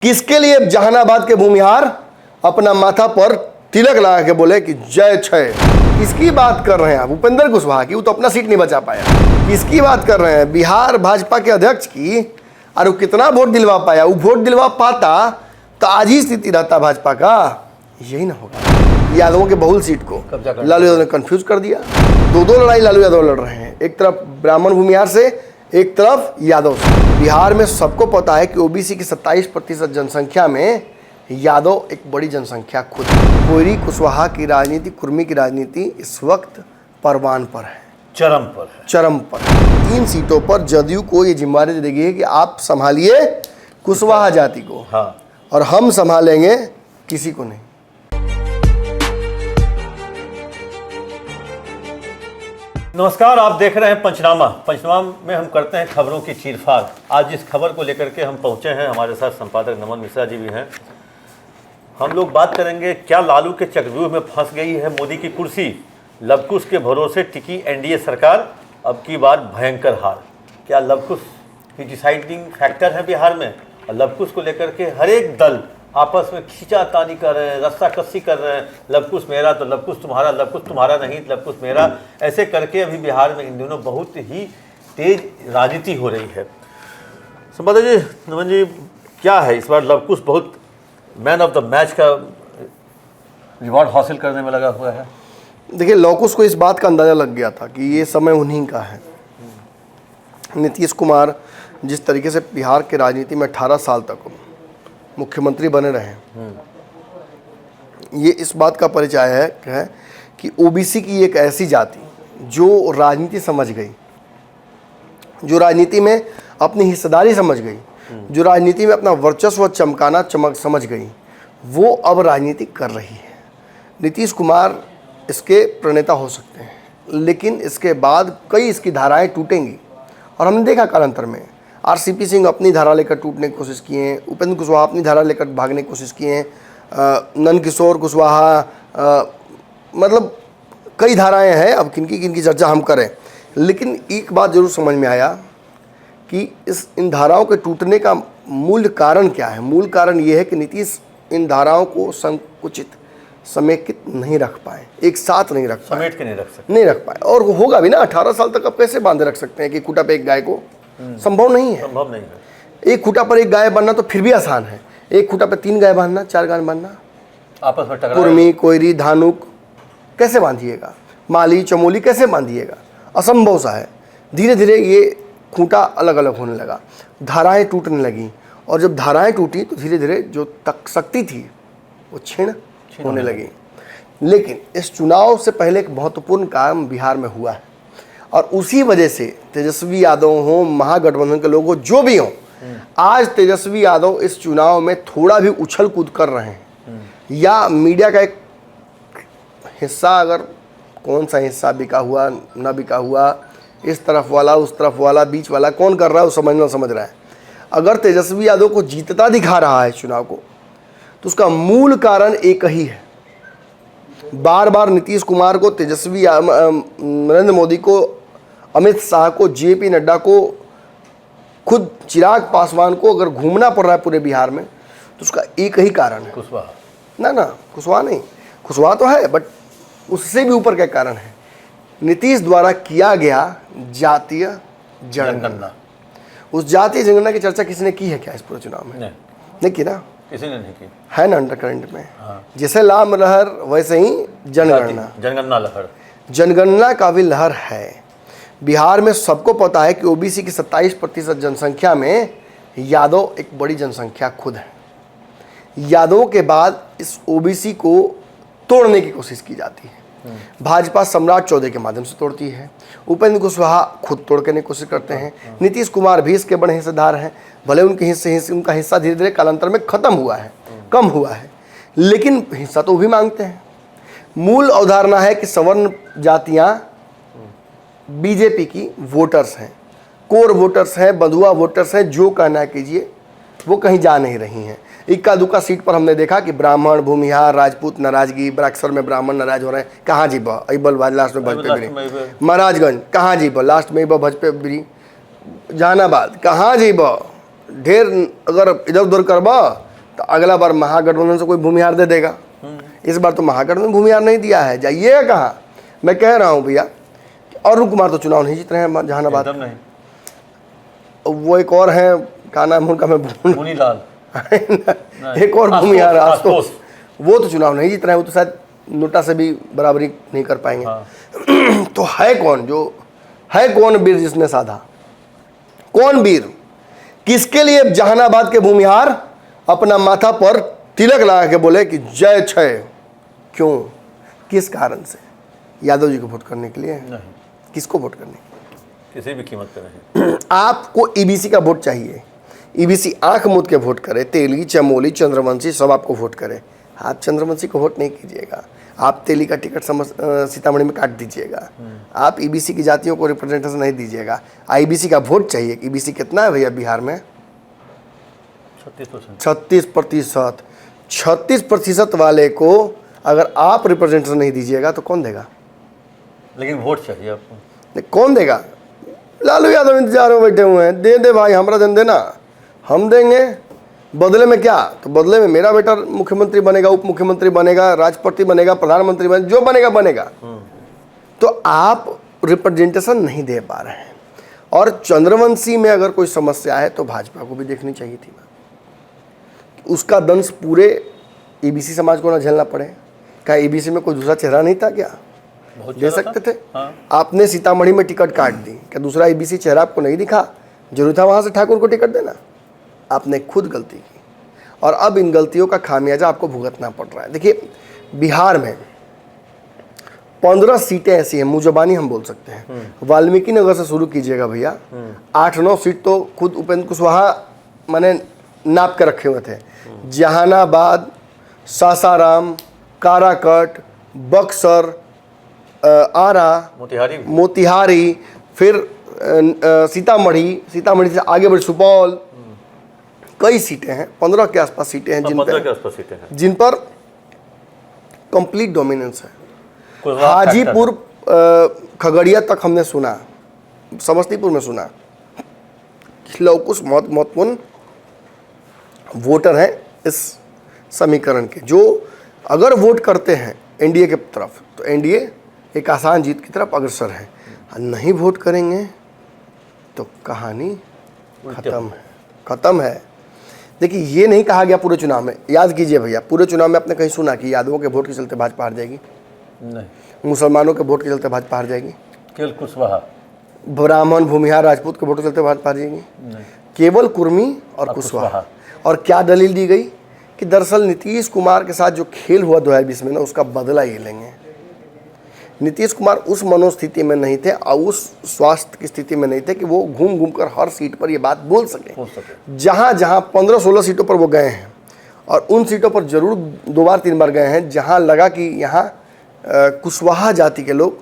किसके लिए जहानाबाद के भूमिहार अपना माथा पर तिलक लगा के बोले कि जय छय। किसकी बात कर रहे हैं आप? उपेंद्र कुशवाहा की। वो तो अपना सीट नहीं बचा पाया। किसकी बात कर रहे हैं? बिहार भाजपा के अध्यक्ष की। और वो कितना वोट दिलवा पाया? वो वोट दिलवा पाता तो आज ही स्थिति रहता भाजपा का। यही ना होगा। यादवों के बहुल सीट को लालू यादव ने कंफ्यूज कर दिया। दो लड़ाई लालू यादव लड़ रहे हैं, एक तरफ ब्राह्मण भूमिहार से, एक तरफ यादव से। बिहार में सबको पता है कि ओबीसी की 27% जनसंख्या में यादव एक बड़ी जनसंख्या खुद है। कोयरी कुशवाहा की राजनीति, कुर्मी की राजनीति इस वक्त परवान पर है, चरम पर। 3 सीटों पर जदयू को ये जिम्मेदारी दे देगी कि आप संभालिए कुशवाहा जाति को, और हम संभालेंगे किसी को नहीं। नमस्कार, आप देख रहे हैं पंचनामा में हम करते हैं खबरों की चीरफाड़। आज इस खबर को लेकर के हम पहुंचे हैं, हमारे साथ संपादक नमन मिश्रा जी भी हैं। हम लोग बात करेंगे क्या लालू के चक्रव्यूह में फंस गई है मोदी की कुर्सी। लवकुश के भरोसे टिकी एनडीए सरकार, अब की बार भयंकर हार। क्या लवकुश की डिसाइडिंग फैक्टर है बिहार में? और लवकुश को लेकर के हर एक दल आपस में खींचातानी कर रहे हैं, रस्सा कस्सी कर रहे हैं। लवकुश मेरा तो लवकुश तुम्हारा, लवकुश तुम्हारा नहीं लवकुश मेरा, ऐसे करके अभी बिहार में इन दिनों बहुत ही तेज राजनीति हो रही है। संपादक जी, नमन जी, क्या है इस बार लवकुश बहुत मैन ऑफ द मैच का रिवॉर्ड हासिल करने में लगा हुआ है? देखिए, लवकुश को इस बात का अंदाज़ा लग गया था कि ये समय उन्हीं का है। नीतीश कुमार जिस तरीके से बिहार के राजनीति में 18 साल तक मुख्यमंत्री बने रहे, ये इस बात का परिचय है कि ओबीसी की एक ऐसी जाति जो राजनीति समझ गई, जो राजनीति में अपनी हिस्सेदारी समझ गई, जो राजनीति में अपना वर्चस्व चमकाना समझ गई, वो अब राजनीति कर रही है। नीतीश कुमार इसके प्रणेता हो सकते हैं, लेकिन इसके बाद कई इसकी धाराएं टूटेंगी। और हमने देखा कालांतर में आरसीपी सिंह अपनी धारा लेकर टूटने की कोशिश किए हैं, उपेंद्र कुशवाहा अपनी धारा लेकर भागने की कोशिश किए हैं, नंदकिशोर कुशवाहा, मतलब कई धाराएं हैं। अब किनकी चर्चा हम करें, लेकिन एक बात जरूर समझ में आया कि इन धाराओं के टूटने का मूल कारण क्या है। मूल कारण ये है कि नीतीश इन धाराओं को संकुचित, समेकित नहीं रख पाए, एक साथ नहीं रख पाए, समेट के नहीं रख पाए। और होगा भी ना, 18 साल तक अब कैसे बांधे रख सकते हैं कि खूंटा पे एक गाय को? संभव नहीं है। एक खूंटा पर एक गाय बांधना तो फिर भी आसान है, एक खूंटा पर 3 गाय बांधना, 4 गाय बांधना, आपस में टकराए। कुर्मी, कोयरी, धानुक कैसे बांधिएगा? माली, चमोली कैसे बांधिएगा? असंभव सा है। धीरे धीरे ये खूंटा अलग अलग होने लगा, धाराएं टूटने लगी, और जब धाराएं टूटी तो धीरे धीरे जो तक शक्ति थी वो छीण होने लगी। लेकिन इस चुनाव से पहले एक महत्वपूर्ण काम बिहार में हुआ है, और उसी वजह से तेजस्वी यादव हो, महागठबंधन के लोग हो, जो भी हों, आज तेजस्वी यादव इस चुनाव में थोड़ा भी उछल कूद कर रहे हैं। या मीडिया का एक हिस्सा, अगर कौन सा हिस्सा बिका हुआ ना बिका हुआ, इस तरफ वाला उस तरफ वाला बीच वाला कौन कर रहा है, वो समझ रहा है। अगर तेजस्वी यादव को जीतता दिखा रहा है चुनाव को, तो उसका मूल कारण एक ही है। बार बार नीतीश कुमार को, तेजस्वी नरेंद्र मोदी को, अमित शाह को, जेपी नड्डा को, खुद चिराग पासवान को अगर घूमना पड़ रहा है पूरे बिहार में, तो उसका एक ही कारण है। कुशवाहा ना कुशवाहा नहीं, कुशवाहा तो है, बट उससे भी ऊपर क्या कारण है? नीतीश द्वारा किया गया जातीय जनगणना। उस जातीय जनगणना की चर्चा किसी ने की है क्या इस पूरे चुनाव में? नहीं की ना, किसी ने नहीं की है ना। अंडरकरेंट में जैसे लाम लहर, वैसे ही जनगणना लहर, जनगणना का भी लहर है। बिहार में सबको पता है कि ओबीसी की 27% जनसंख्या में यादव एक बड़ी जनसंख्या खुद है। यादवों के बाद इस ओबीसी को तोड़ने की कोशिश की जाती है। भाजपा सम्राट चौधरी के माध्यम से तोड़ती है, उपेंद्र कुशवाहा खुद तोड़ने की कोशिश करते हैं, नीतीश कुमार भी इसके बड़े हिस्सेदार हैं। भले उनका हिस्सा धीरे धीरे कालांतर में खत्म हुआ है, कम हुआ है, लेकिन हिस्सा तो वो भी मांगते हैं। मूल अवधारणा है कि सवर्ण जातियां बीजेपी की वोटर्स हैं, कोर वोटर्स हैं, बंधुआ वोटर्स हैं, जो कहना कीजिए, वो कहीं जा नहीं रही हैं। इक्का दुक्का सीट पर हमने देखा कि ब्राह्मण, भूमिहार, राजपूत नाराजगी, बराकसर में ब्राह्मण नाराज हो रहे हैं, कहाँ जीब अबल लास्ट में भजपे, महाराजगंज कहाँ जीब लास्ट में भजपे, जहानाबाद कहाँ जीब, ढेर अगर इधर उधर करबा तो अगला बार महागठबंधन से कोई भूमिहार दे देगा। इस बार तो महागठबंधन भूमिहार नहीं दिया है, जाइएगा कहाँ। मैं कह रहा हूँ भैया, अरुण कुमार तो चुनाव नहीं जीत रहे हैं जहानाबाद। एकदम नहीं। वो एक और हैं, क्या नाम है उनका, मैं भूल, मुनीलाल एक और भूमिहार आशुतोष, वो तो चुनाव नहीं जीत रहे हैं, वो तो शायद नोटा से भी बराबरी नहीं कर पाएंगे। हाँ। तो है कौन, जो है कौन वीर जिसने साधा, कौन वीर, किसके लिए जहानाबाद के भूमिहार अपना माथा पर तिलक लगा के बोले कि जय छय, क्यों, किस कारण से? यादव जी को वोट करने के लिए नहीं, किसको वोट करने? किसी भी कीमत पे नहीं। आपको ईबीसी का वोट चाहिए, ईबीसी आंख मूंद के वोट करे, तेली, चमोली, चंद्रवंशी सब आपको वोट करे। आप चंद्रवंशी को वोट नहीं कीजिएगा, आप तेली का टिकट सीतामढ़ी में काट दीजिएगा, आप ईबीसी की जातियों को रिप्रेजेंटेशन नहीं दीजिएगा। ईबीसी का वोट चाहिए। ईबीसी कितना है भैया बिहार में? 36%। 36% वाले को अगर आप रिप्रेजेंटेशन नहीं दीजिएगा तो कौन देगा? लेकिन वोट चाहिए आपको। कौन देगा? लालू यादव इंतजार में बैठे हुए हैं, दे दे भाई, हमारा दिन देना, हम देंगे। बदले में क्या? तो बदले में मेरा बेटा मुख्यमंत्री बनेगा, उप मुख्यमंत्री बनेगा, राष्ट्रपति बनेगा, प्रधानमंत्री बनेगा, जो बनेगा बनेगा। तो आप रिप्रेजेंटेशन नहीं दे पा रहे हैं। और चंद्रवंशी में अगर कोई समस्या है तो भाजपा को भी देखनी चाहिए थी, उसका दंश पूरे ईबीसी समाज को ना झेलना पड़े। क्या ईबीसी में कोई दूसरा चेहरा नहीं था क्या? दे सकते थे। हाँ। आपने सीतामढ़ी में टिकट काट दी, क्या दूसरा ईबीसी चेहरा आपको नहीं दिखा? जरूरी था वहां से ठाकुर को टिकट देना? आपने खुद गलती की और अब इन गलतियों का खामियाजा आपको भुगतना पड़ रहा है। देखिए, बिहार में 15 सीटें ऐसी हैं, मुजबानी हम बोल सकते हैं, वाल्मीकि नगर से शुरू कीजिएगा भैया, 8-9 सीट तो खुद उपेंद्र कुशवाहा मैंने नाप के रखे हुए थे। जहानाबाद, सासाराम, काराकट, बक्सर, आरा, मोतिहारी, फिर सीतामढ़ी से आगे बढ़ सुपौल, कई सीटें हैं, 15 के आसपास सीटें हैं जिन पर कंप्लीट डोमिनेंस है। हाजीपुर, खगड़िया तक हमने सुना, समस्तीपुर में सुना कि लौकुश महत्वपूर्ण वोटर हैं इस समीकरण के, जो अगर वोट करते हैं एनडीए के तरफ तो एनडीए एक आसान जीत की तरफ अग्रसर है, नहीं वोट करेंगे तो कहानी खत्म है। देखिए, ये नहीं कहा गया पूरे चुनाव में, याद कीजिए भैया, पूरे चुनाव में आपने कहीं सुना कि यादवों के वोट के चलते भाजपा हार जाएगी? नहीं। मुसलमानों के वोट के चलते भाजपा हार जाएगी? केवल कुशवाहा। ब्राह्मण, भूमिहार, राजपूत के वोट के चलते भाजपा हार जाएगी? नहीं। केवल कुर्मी और कुशवाहा। और क्या दलील दी गई कि दरअसल नीतीश कुमार के साथ जो खेल हुआ 2020 में ना, उसका बदला ये लेंगे। नीतीश कुमार उस मनोस्थिति में नहीं थे और उस स्वास्थ्य की स्थिति में नहीं थे कि वो घूम घूम कर हर सीट पर ये बात बोल सके। जहाँ जहाँ 15-16 सीटों पर वो गए हैं, और उन सीटों पर जरूर 2 बार 3 बार गए हैं जहाँ लगा कि यहाँ कुशवाहा जाति के लोग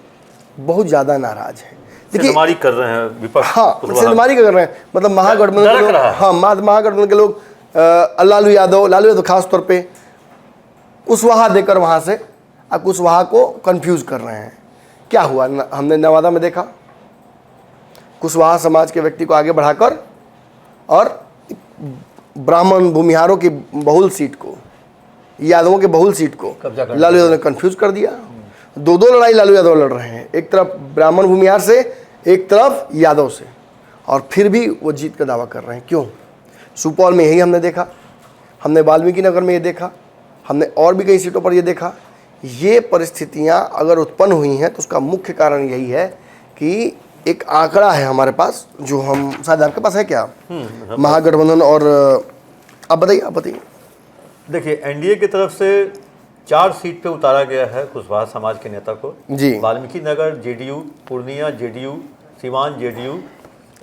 बहुत ज़्यादा नाराज हैं। सिद्धमारी कर रहे हैं विपक्ष। हाँ, सिद्धमारी कर रहे हैं, मतलब महागठबंधन के लोग, हाँ, महागठबंधन के लोग लालू यादव खास तौर पे कुशवाहा देकर वहाँ से कुशवाहा को कंफ्यूज कर रहे हैं। क्या हुआ? हमने नवादा में देखा, कुशवाहा समाज के व्यक्ति को आगे बढ़ाकर और ब्राह्मण भूमिहारों की बहुल सीट को, यादवों के बहुल सीट को लालू यादव ने कंफ्यूज कर दिया। 2 लड़ाई लालू यादव लड़ रहे हैं, एक तरफ ब्राह्मण भूमिहार से, एक तरफ यादव से, और फिर भी वो जीत का दावा कर रहे हैं। क्यों? सुपौल में यही हमने देखा, हमने वाल्मीकि नगर में ये देखा, हमने और भी कई सीटों पर ये देखा। ये परिस्थितियां अगर उत्पन्न हुई हैं तो उसका मुख्य कारण यही है कि एक आंकड़ा है हमारे पास, जो हम, शायद आपके पास है क्या, महागठबंधन और आप बताइए। देखिए, एनडीए की तरफ से 4 सीट पे उतारा गया है कुशवाहा समाज के नेता को जी। वाल्मीकि नगर जेडीयू, पूर्णिया जेडीयू, सीवान जेडीयू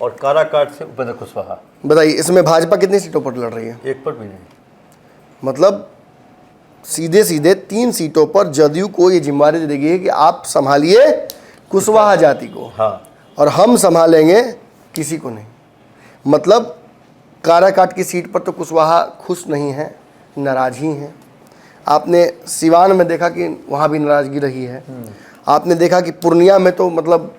और काराकाट से उपेंद्र कुशवाहा। बताइए, इसमें भाजपा कितनी सीटों पर लड़ रही है? एक पर भी नहीं। मतलब सीधे 3 सीटों पर जदयू को ये जिम्मेदारी दे देगी कि आप संभालिए कुशवाहा जाति को, हाँ, और हम संभालेंगे किसी को नहीं। मतलब काराकाट की सीट पर तो कुशवाहा खुश नहीं है, नाराज ही हैं। आपने सिवान में देखा कि वहाँ भी नाराजगी रही है। आपने देखा कि पूर्णिया में तो मतलब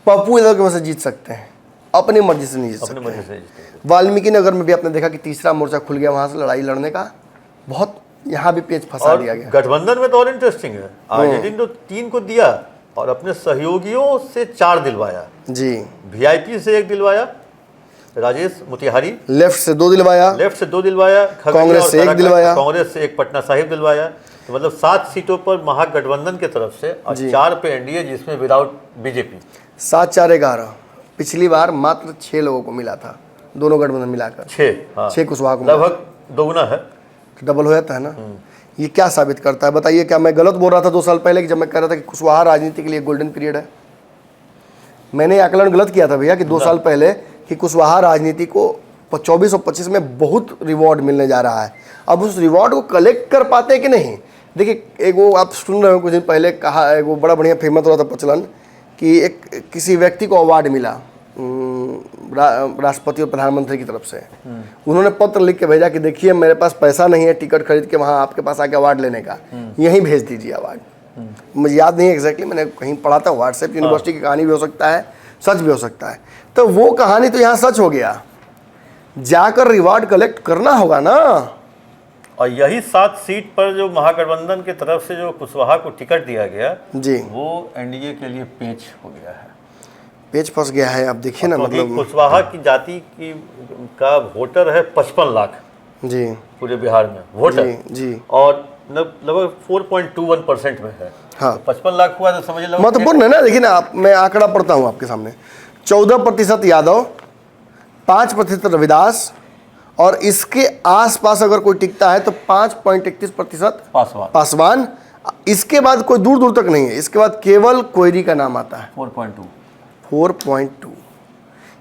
पप्पू यादव की वजह से जीत सकते हैं, अपनी मर्जी से नहीं जीत अपनी सकते मर्जी हैं। से जीतते हैं। वाल्मीकि नगर में भी आपने देखा कि तीसरा मोर्चा खुल गया, वहां से लड़ाई लड़ने का बहुत, यहाँ भी पेच फंसा और दिया गया। गठबंधन में तो और इंटरेस्टिंग है, आरजेडी तो 3 को दिया और अपने सहयोगियों से 4 दिलवाया। जी, वीआईपी से 1 दिलवाया, राजेश मोतिहारी, लेफ्ट से 2 दिलवाया, लेफ्ट से 2 दिलवाया, खगड़िया कांग्रेस और से 1 काराकाट, दिलवाया। कांग्रेस से 1 पटना साहिब दिलवाया। तो मतलब 7 सीटों पर महागठबंधन की तरफ से और 4 पे एनडीए, जिसमें विदाउट बीजेपी। 7 4 11। पिछली बार मात्र 6 लोगों को मिला था, दोनों गठबंधन मिलाकर 6, हाँ 6 कुशवाहा को मिला। लगभग दोगुना है। डबल हो जाता है ना। ये क्या साबित करता है बताइए? क्या मैं गलत बोल रहा था 2 साल पहले कि जब मैं कह रहा था कि कुशवाहा राजनीति के लिए गोल्डन पीरियड है? मैंने आकलन गलत किया था भैया कि 2 साल पहले कि कुशवाहा राजनीति को 24 और 25 में बहुत रिवॉर्ड मिलने जा रहा है। अब उस रिवॉर्ड को कलेक्ट कर पाते हैं कि नहीं? देखिए, एक वो आप सुन रहे हो, कुछ दिन पहले कहा, एक वो बड़ा बढ़िया फेमस हो रहा था प्रचलन कि एक किसी व्यक्ति को अवार्ड मिला राष्ट्रपति और प्रधानमंत्री की तरफ से। उन्होंने पत्र लिख के भेजा कि देखिए मेरे पास पैसा नहीं है टिकट खरीद के वहाँ आपके पास आके अवार्ड लेने का, यहीं भेज दीजिए अवार्ड। मुझे याद नहीं एग्जैक्टली, मैंने कहीं पढ़ा था, व्हाट्सएप यूनिवर्सिटी की कहानी भी हो सकता है, सच भी हो सकता है। तो वो कहानी तो यहाँ सच हो गया, जाकर रिवार्ड कलेक्ट करना होगा ना। और यही 7 सीट पर जो महागठबंधन की तरफ से जो कुशवाहा को टिकट दिया गया जी, वो एनडीए के लिए पेच हो गया है, पेच फंस गया है। अब देखिए ना, क्योंकि मतलब कुशवाहा की जाति की का वोटर है 55 लाख जी पूरे बिहार में वोटर, जी जी, और लगभग 4.21% में है। हाँ। तो 55 लाख हुआ तो समझ लो महत्वपूर्ण है ना। देखिए ना, आप, मैं आंकड़ा पढ़ता हूँ आपके सामने। 14% यादव, 5% रविदास, और इसके आसपास अगर कोई टिकता है तो 5.31% पासवान, पासवान। इसके बाद कोई दूर दूर तक नहीं है, इसके बाद केवल कोयरी का नाम आता है 4.2।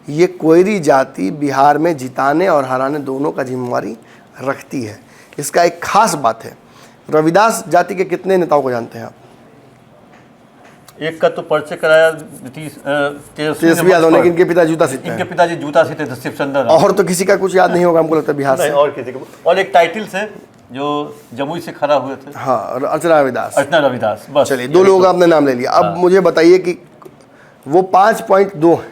ये कोयरी जाति बिहार में जिताने और हराने दोनों का जिम्मेवारी रखती है। इसका एक खास बात है, रविदास जाति के कितने नेताओं को जानते हैं आप? एक का तो परिचय कराया तेजस्वी यादव ने, इनके पिता जूता सीते इनके हैं। पिताजी जूता सीते थे, शिवचंद्र। और तो किसी का कुछ याद नहीं होगा हमको लगता है बिहार से। और किसी को, और एक टाइटल से जो जमुई से खड़ा हुए थे, हाँ, अर्चना रविदास। अर्चना रविदास। बस चलिए, 2 लोगों का आपने नाम ले लिया। अब मुझे बताइए कि वो 5.2 है,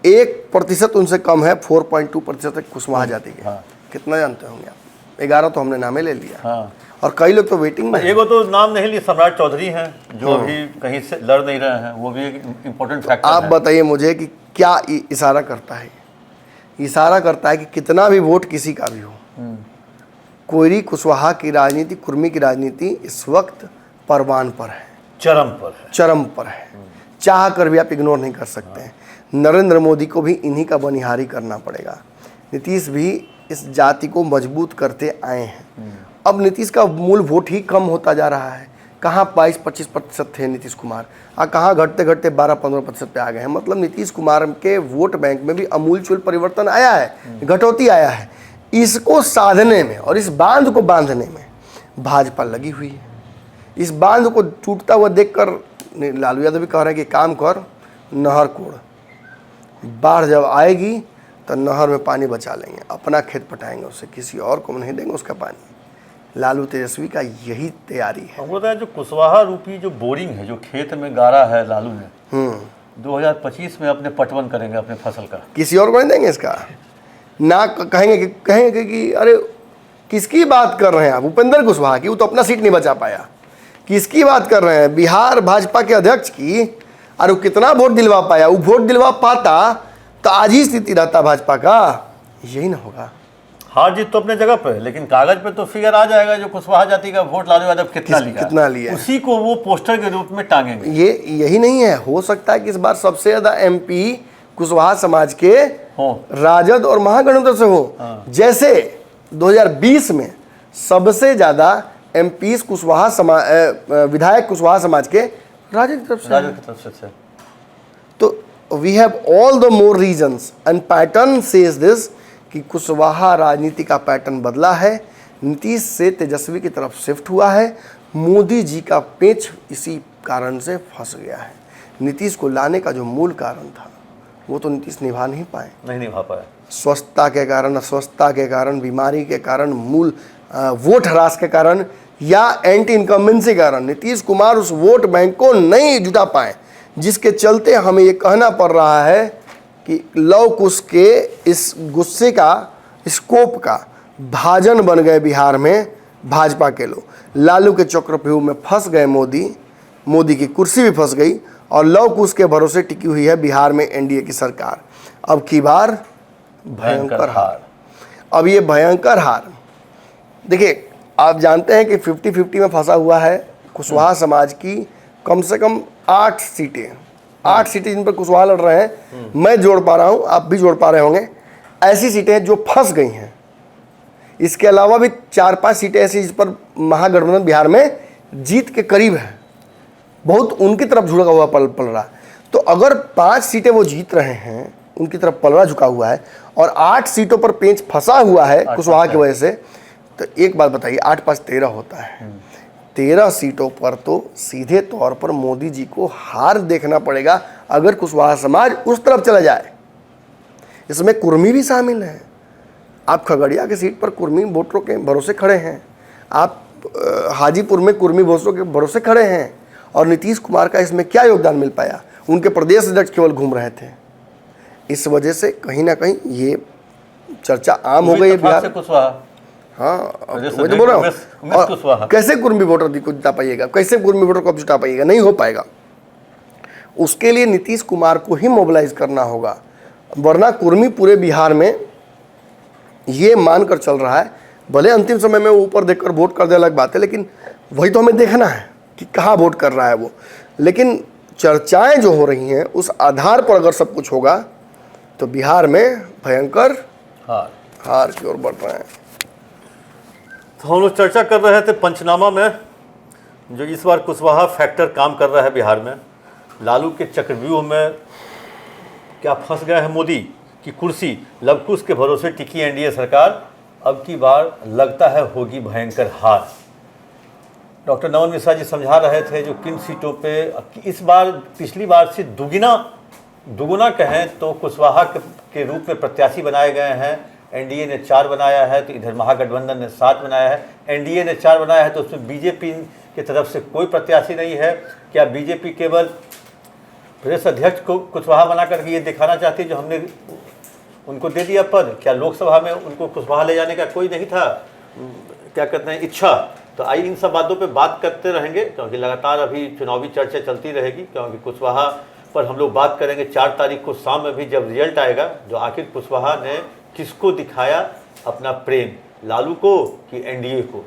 1% उनसे कम है, 4.2% है कुशवाहा जाति के। कितना जानते होंगे आप? 11 तो हमने नामे ले लिया। हाँ। और कई लोग तो वेटिंग में हैं। एगो तो नाम नहीं ली, सम्राट चौधरी हैं जो अभी कहीं से लड़ नहीं रहे हैं, वो भी एक इम्पोर्टेंट फैक्टर आप है। बताइए मुझे कि क्या इशारा करता है? इशारा करता है कि कितना भी वोट किसी का भी हो, कोयरी कुशवाहा की राजनीति, कुर्मी की राजनीति इस वक्त परवान पर है, चरम पर है, चरम पर है। चाह कर भी आप इग्नोर नहीं कर सकते हैं। नरेंद्र मोदी को भी इन्हीं का बनिहारी करना पड़ेगा। नीतीश भी इस जाति को मजबूत करते आए हैं। अब नीतीश का मूल वोट ही कम होता जा रहा है। कहाँ 22-25% थे नीतीश कुमार, कहाँ घटते घटते 12-15% पे आ गए हैं। मतलब नीतीश कुमार के वोट बैंक में भी अमूलचूल परिवर्तन आया है, घटौती आया है। इसको साधने में और इस बांध को बांधने में भाजपा लगी हुई है। इस बांध को टूटता हुआ देखकर लालू यादव भी कह रहे हैं कि काम कर, नहर कोड़, बाढ़ जब आएगी तो नहर में पानी बचा लेंगे, अपना खेत पटाएंगे, उससे किसी और को नहीं देंगे उसका पानी। लालू तेजस्वी का यही तैयारी है। हमको लगता है जो कुशवाहा रूपी जो बोरिंग है, जो खेत में गाड़ा है लालू ने, 2025 में अपने पटवन करेंगे अपने फसल का, किसी और को नहीं देंगे इसका। ना कहेंगे कि अरे किसकी बात कर रहे हैं आप, उपेंद्र कुशवाहा की, वो तो अपना सीट नहीं बचा पाया। किसकी बात कर रहे हैं? बिहार भाजपा के अध्यक्ष की। और वो कितना वोट दिलवा पाया? वो वोट दिलवा पाता तो आज ही स्थिति रहता भाजपा का। यही ना होगा। हार जीत तो अपने जगह पे है, लेकिन कागज पे तो फिगर आ जाएगा जो कुशवाहा जाति का वोट लालू यादव कितना लिया, उसी को वो पोस्टर के रूप में टांगेंगे। ये यही नहीं है, हो सकता है कि इस बार सबसे ज्यादा एमपी कुशवाहा समाज के राजद और महागठबंधन से हो। जैसे 2020 में सबसे ज्यादा एमपी कुशवाहा समाज, विधायक कुशवाहा समाज के राजद की तरफ से। तो we have all the more reasons and pattern says this कि कुशवाहा राजनीति का पैटर्न बदला है। नीतीश से तेजस्वी की तरफ शिफ्ट हुआ है। मोदी जी का पेच इसी कारण से फंस गया है। नीतीश को लाने का जो मूल कारण था वो तो नीतीश निभा नहीं पाए। स्वस्थता के कारण, अस्वस्थता के कारण, बीमारी के कारण, मूल वोट ह्रास के कारण या एंटी इनकम्बेंसी के कारण नीतीश कुमार उस वोट बैंक को नहीं जुटा पाए, जिसके चलते हमें ये कहना पड़ रहा है कि लव कुश के इस गुस्से का, स्कोप का भाजन बन गए बिहार में भाजपा के लोग। लालू के चक्रव्यूह में फंस गए मोदी की कुर्सी भी फंस गई और लव कुश के भरोसे टिकी हुई है बिहार में एनडीए की सरकार। अब की बार भयंकर हार। अब ये भयंकर हार, देखिए आप जानते हैं कि 50-50 में फंसा हुआ है कुशवाहा समाज की कम से कम 8 सीटें जिन पर कुशवाहा लड़ रहे हैं। मैं जोड़ पा रहा हूं, आप भी जोड़ पा रहे होंगे। ऐसी सीटें जो फंस गई हैं। इसके अलावा भी 4-5 सीटें ऐसी जिस पर महागठबंधन बिहार में जीत के करीब है, बहुत उनकी तरफ झुका हुआ पल रहा। तो अगर 5 सीटें वो जीत रहे हैं, उनकी तरफ पलड़ा झुका हुआ है और 8 सीटों पर पेंच फंसा हुआ है कुशवाहा की वजह से, तो एक बात बताइए, 8-5 13 होता है। 13 सीटों पर तो सीधे तौर पर मोदी जी को हार देखना पड़ेगा अगर कुशवाहा समाज उस तरफ चला जाए। इसमें कुर्मी भी शामिल है। आप खगड़िया की सीट पर कुर्मी वोटरों के भरोसे खड़े हैं, आप हाजीपुर में कुर्मी वोटरों के भरोसे खड़े हैं। और नीतीश कुमार का इसमें क्या योगदान मिल पाया? उनके प्रदेश अध्यक्ष केवल घूम रहे थे। इस वजह से कहीं ना कहीं ये चर्चा आम हो गई है बिहार। हाँ, मैं तो बोल रहा हूँ। कैसे कुर्मी वोटर को जिता पाइएगा? कैसे कुर्मी वोटर को जिता पाइएगा? नहीं हो पाएगा। उसके लिए नीतीश कुमार को ही मोबिलाइज करना होगा, वरना कुर्मी पूरे बिहार में ये मानकर चल रहा है, भले अंतिम समय में ऊपर देखकर वोट कर दे अलग बात है, लेकिन वही तो हमें देखना है कि कहाँ वोट कर रहा है वो। लेकिन चर्चाएं जो हो रही हैं उस आधार पर अगर सब कुछ होगा तो बिहार में भयंकर हार की ओर बढ़ रहे हैं। तो हम लोग चर्चा कर रहे थे पंचनामा में, जो इस बार कुशवाहा फैक्टर काम कर रहा है बिहार में। लालू के चक्रव्यूह में क्या फंस गए हैं मोदी की कुर्सी, लवकुश के भरोसे टिकी एनडीए सरकार। अब की बार लगता है होगी भयंकर हार। डॉक्टर नमन मिश्रा जी समझा रहे थे जो किन सीटों पे इस बार पिछली बार से दुगुना कहें तो कुशवाहा के रूप में प्रत्याशी बनाए गए हैं। एनडीए ने 4 बनाया है, तो इधर महागठबंधन ने 7 बनाया है। एनडीए ने 4 बनाया है तो उसमें बीजेपी की तरफ से कोई प्रत्याशी नहीं है। क्या बीजेपी केवल प्रदेश अध्यक्ष को कुशवाहा बना करके ये दिखाना चाहती है जो हमने उनको दे दिया पद? क्या लोकसभा में उनको कुशवाहा ले जाने का कोई नहीं था, क्या कहते हैं, इच्छा? तो आइए इन सब बातों पे बात करते रहेंगे, क्योंकि लगातार अभी चुनावी चर्चा चलती रहेगी। क्योंकि कुशवाहा पर हम लोग बात करेंगे 4 तारीख को शाम में भी, जब रिजल्ट आएगा, जो आखिर कुशवाहा ने किसको दिखाया अपना प्रेम, लालू को कि एनडीए को।